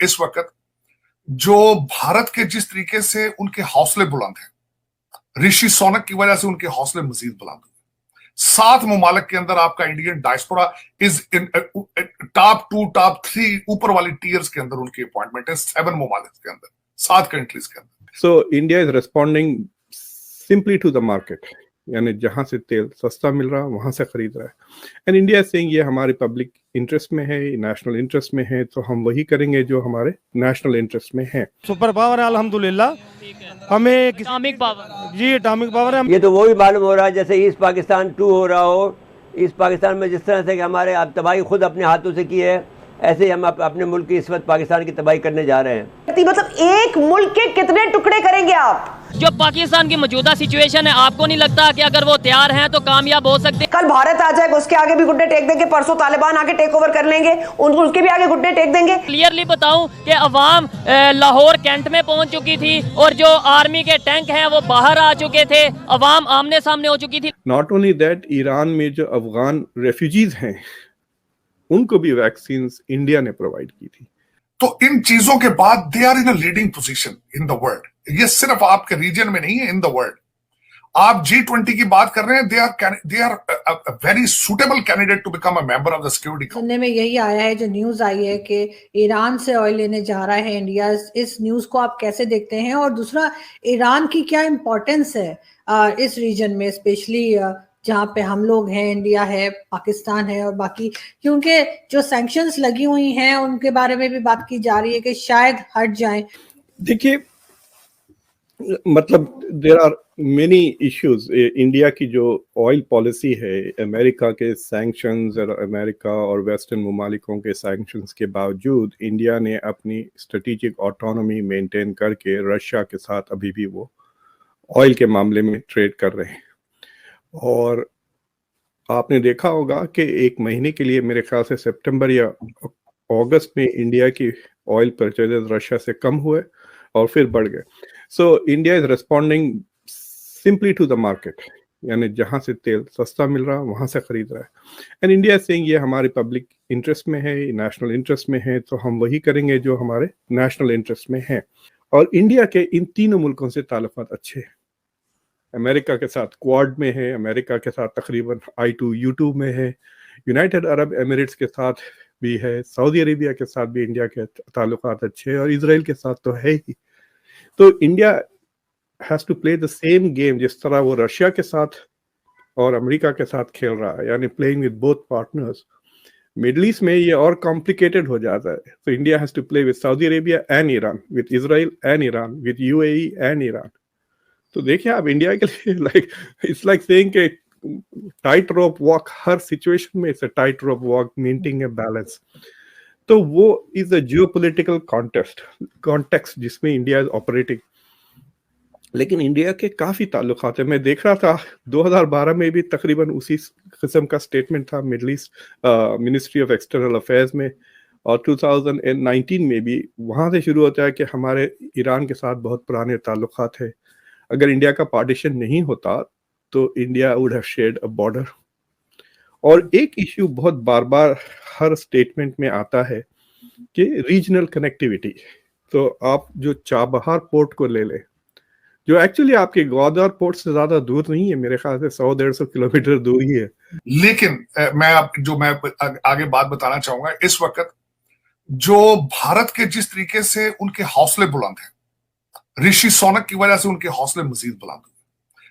इस वक्त जो भारत के जिस तरीके से उनके हौसले बुलंद हैं, ऋषि सोनक की वजह से उनके हौसले मजीद बुलंद हुए। 7 ममालिक के अंदर आपका Indian diaspora is in top 2 top 3 ऊपर वाली टीयर्स के अंदर उनकी अपॉइंटमेंट है 7 ममालिक के अंदर, 7 कंट्रीज के अंदर। So India is responding simply to the market, यानी जहां से तेल सस्ता मिल रहा है वहां से खरीद रहा है। एंड इंडिया सेइंग ये हमारे पब्लिक इंटरेस्ट में है, नेशनल इंटरेस्ट में है, तो हम वही करेंगे जो हमारे नेशनल इंटरेस्ट में है। सुपर पावर है अल्हम्दुलिल्लाह, हमें एटॉमिक पावर, जी एटॉमिक पावर है। ये तो वो भी मालूम हो रहा है जैसे ईस्ट पाकिस्तान 2 हो रहा हो। ईस्ट पाकिस्तान में जिस तरह से कि हमारे आप तबाही खुद अपने हाथों से की है, ऐसे ही हम अपने मुल्क की इस वक्त पाकिस्तान की तबाही करने जा रहे हैं। मतलब एक मुल्क के कितने टुकड़े करेंगे आप? जो पाकिस्तान की मौजूदा सिचुएशन है, आपको नहीं लगता कि अगर वो तैयार हैं तो कामयाब हो सकते? कल भारत आ जाएगा, उसके आगे भी घुटने टेक देंगे, परसों तालिबान आके टेक ओवर कर लेंगे, उनके भी आगे घुटने टेक देंगे। क्लियरली बताऊं कि अवाम लाहौर कैंट में पहुंच चुकी थी और जो आर्मी के टैंक हैं वो बाहर आ चुके थे, अवाम आमने सामने हो चुकी थी। नॉट ओनली दैट, ईरान में जो अफगान रेफ्यूजीज हैं उनको भी वैक्सीन इंडिया ने प्रोवाइड की थी। तो इन चीजों के बाद they are in a leading position in the world. ये सिर्फ आपके रीजन में नहीं है, इन द वर्ल्ड। आप G20 की बात कर रहे हैं, they are a very suitable candidate to become a member of the security council. सुनने में यही आया है, जो न्यूज आई है कि ईरान से ऑयल लेने जा रहा है इंडिया। इस न्यूज को आप कैसे देखते हैं? और दूसरा, ईरान की क्या इंपॉर्टेंस है इस रीजन में, स्पेशली जहाँ पे हम लोग हैं, इंडिया है, पाकिस्तान है और बाकी, क्योंकि जो सैंक्शंस लगी हुई हैं उनके बारे में भी बात की जा रही है कि शायद हट जाएं। देखिए, मतलब there are many issues. India की जो ऑयल पॉलिसी है, अमेरिका के सैंक्शंस और अमेरिका और वेस्टर्न ममालिकों के सैंक्शंस के बावजूद इंडिया ने अपनी स्ट्रेटेजिक ऑटोनॉमी मेंटेन करके रशिया के साथ अभी भी वो ऑयल के मामले में ट्रेड कर रहे हैं। और आपने देखा होगा कि 1 महीने के लिए मेरे ख्याल से सितंबर या अगस्त में इंडिया की ऑयल परचेजेस रशिया से कम हुए और फिर बढ़ गए। So India is responding simply to the market, यानी जहां से तेल सस्ता मिल रहा है वहां से खरीद रहा है। एंड इंडिया सेइंग ये हमारे पब्लिक इंटरेस्ट में है, नेशनल इंटरेस्ट में है, तो हम वही करेंगे जो हमारे नेशनल इंटरेस्ट में है। और इंडिया के इन तीनों मुल्कों से ताल्लुकात अच्छे हैं। अमेरिका के साथ क्वाड में है, अमेरिका के साथ तकरीबन I2U2 में है, यूनाइटेड अरब एमिरेट्स के साथ भी है, सऊदी अरेबिया के साथ भी इंडिया के ताल्लुकात अच्छे हैं और इजराइल के साथ तो है ही। तो India has to play the same game जिस तरह वो रशिया के साथ और अमेरिका के साथ खेल रहा है, यानी playing with both partners. Middle east में ये और कॉम्प्लिकेटेड हो जाता है, तो India has to play with Saudi Arabia and Iran, with Israel and Iran, with UAE and Iran. तो देखिए आप, इंडिया के लिए इट्स लाइक सेइंग के टाइट रोप वॉक, हर सिचुएशन में it's a tight rope walk, maintaining a balance. तो वो इज अ जियोपॉलिटिकल कॉन्टेक्स्ट जिसमें इंडिया इज ऑपरेटिंग। लेकिन इंडिया के काफी ताल्लुकात है। मैं देख रहा था 2012 में भी तकरीबन उसी किस्म का स्टेटमेंट था middle east ministry of external affairs में, और 2019 में भी वहां से शुरू होता है कि हमारे ईरान के साथ बहुत पुराने ताल्लुकात है। अगर इंडिया का पार्टीशन नहीं होता तो India would have shared a border. और एक इश्यू बहुत बार बार हर स्टेटमेंट में आता है कि रीजनल कनेक्टिविटी। तो आप जो चाबहार पोर्ट को ले लें, जो एक्चुअली आपके ग्वादर पोर्ट से ज्यादा दूर नहीं है, मेरे ख्याल से 100-150 किलोमीटर दूर ही है। लेकिन मैं आगे बात बताना चाहूंगा, इस वक्त जो भारत के जिस तरीके से उनके हौसले बुलंद हैं, ऋषि सोनक की वजह से उनके हौसले मजीद बुलंद हुए।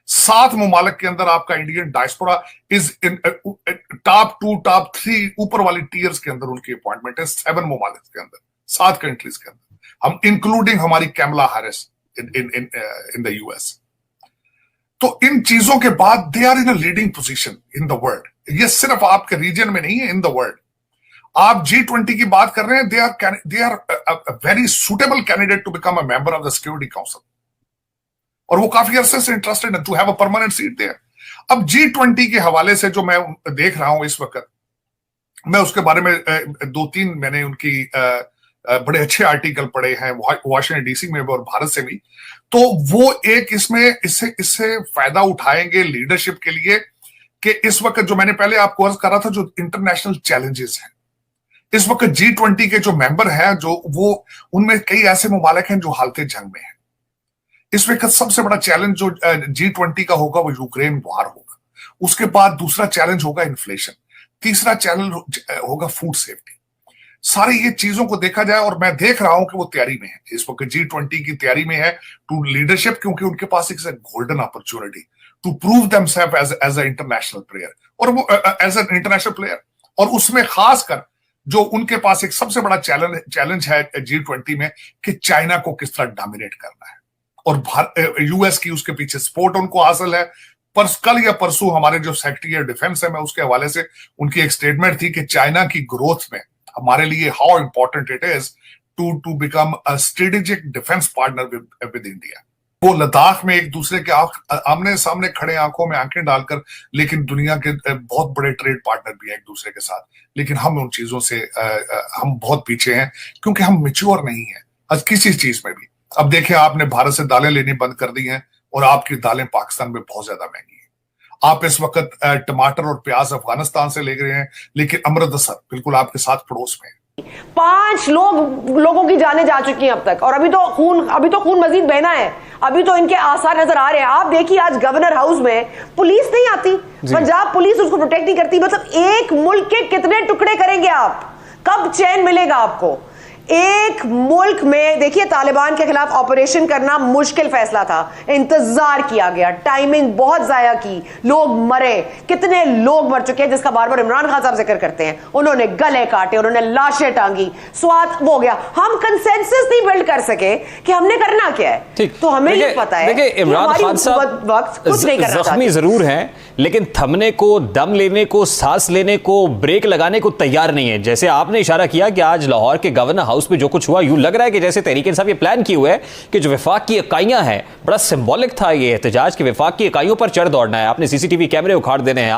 7 ममालिक के अंदर आपका Indian diaspora is in top 2 top 3 ऊपर वाली टीयर्स के अंदर उनकी अपॉइंटमेंट है 7 ममालिक के अंदर, 7 कंट्रीज के अंदर, हम इंक्लूडिंग हमारी Kamala Harris in the US। तो इन चीजों के बाद they are in a leading position in the world. ये सिर्फ आपके रीजन में नहीं है, इन द वर्ल्ड। आप G20 की बात कर रहे हैं, they are a very suitable candidate to become a member of the security council, और वो काफी अरसे से इंटरेस्टेड है to have a permanent seat there. अब G20 के हवाले से जो मैं देख रहा हूं इस वक्त, मैं उसके बारे में 2-3 मैंने उनकी बड़े अच्छे आर्टिकल पढ़े हैं वॉशिंगटन DC में और भारत से भी। तो वो एक इससे फायदा उठाएंगे लीडरशिप के लिए कि इस वक्त जो मैंने पहले आपको अर्ज करा था, जो इंटरनेशनल चैलेंजेस हैं, इस वक्त G20 के जो मेंबर हैं, जो वो उनमें कई ऐसे ममालिक हैं जो हालते जंग में हैं। इस वक्त सबसे बड़ा चैलेंज जो G20 का होगा वो यूक्रेन वार होगा। उसके बाद दूसरा चैलेंज होगा इन्फ्लेशन, तीसरा चैलेंज होगा फूड सेफ्टी। सारी ये चीजों को देखा जाए, और मैं देख रहा हूं कि वो तैयारी में है, इस वक्त G20 की तैयारी में है टू लीडरशिप, क्योंकि उनके पास एक golden opportunity to prove themselves as a international player, और वो एज एन इंटरनेशनल प्लेयर। और उसमें खासकर जो उनके पास एक सबसे बड़ा चैलेंज है G20 में कि चाइना को किस तरह डोमिनेट करना है, और यूएस की उसके पीछे सपोर्ट उनको हासिल है। पर कल या परसों हमारे जो सेक्रेटरी ऑफ डिफेंस है, मैं उसके हवाले से उनकी एक स्टेटमेंट थी कि चाइना की ग्रोथ में हमारे लिए how important it is to become a strategic defence partner with India. वो लद्दाख में एक दूसरे के आमने सामने खड़े, आंखों में आंखें डालकर, लेकिन दुनिया के बहुत बड़े ट्रेड पार्टनर भी हैं एक दूसरे के साथ, लेकिन हम उन चीजों से हम बहुत पीछे हैं, क्योंकि हम मैच्योर नहीं है आज किसी चीज में भी। अब देखिए, आपने भारत से दालें लेनी बंद कर दी हैं, और आपकी दालें पाकिस्तान में बहुत ज्यादा महंगी हैं। आप इस वक्त टमाटर और प्याज अफगानिस्तान से ले रहे हैं, लेकिन अमृतसर बिल्कुल आपके साथ पड़ोस में है। 5 लोगों की जानें जा चुकी हैं अब तक, और अभी तो खून मजीद बहना है। अभी तो इनके आसार नजर आ रहे हैं। आप देखिए, आज गवर्नर हाउस में पुलिस नहीं आती, पंजाब पुलिस उसको प्रोटेक्ट नहीं करती। मतलब एक मुल्क के कितने टुकड़े करेंगे आप? कब चैन मिलेगा आपको? एक मुल्क में देखिए, तालिबान के खिलाफ ऑपरेशन करना मुश्किल फैसला था, इंतजार किया गया, टाइमिंग बहुत जाया की, लोग मरे, कितने लोग मर चुके हैं जिसका बार बार इमरान खान साहब जिक्र करते हैं। उन्होंने गले काटे, उन्होंने लाशें टांगी, स्वाद वो हो गया। हम कंसेंसस नहीं बिल्ड कर सके कि हमने करना क्या है। तो हमें ये पता है, देखिए इमरान खान साहब जख्मी जरूर हैं, लेकिन थमने को, दम लेने को, सांस लेने को, ब्रेक लगाने को तैयार नहीं है। जैसे आपने इशारा किया कि आज लाहौर के गवर्नर हाउस में जो कुछ हुआ, यूं लग रहा है कि जैसे तहरीक इंसाफ ये प्लान किए हुए है कि जो वफाक की इकाइयां हैं, बड़ा सिंबॉलिक था ये एहतजाज कि वफाक की इकाइयों पर चढ़ दौड़ना है, आपने सीसीटीवी कैमरे उखाड़ देने हैं।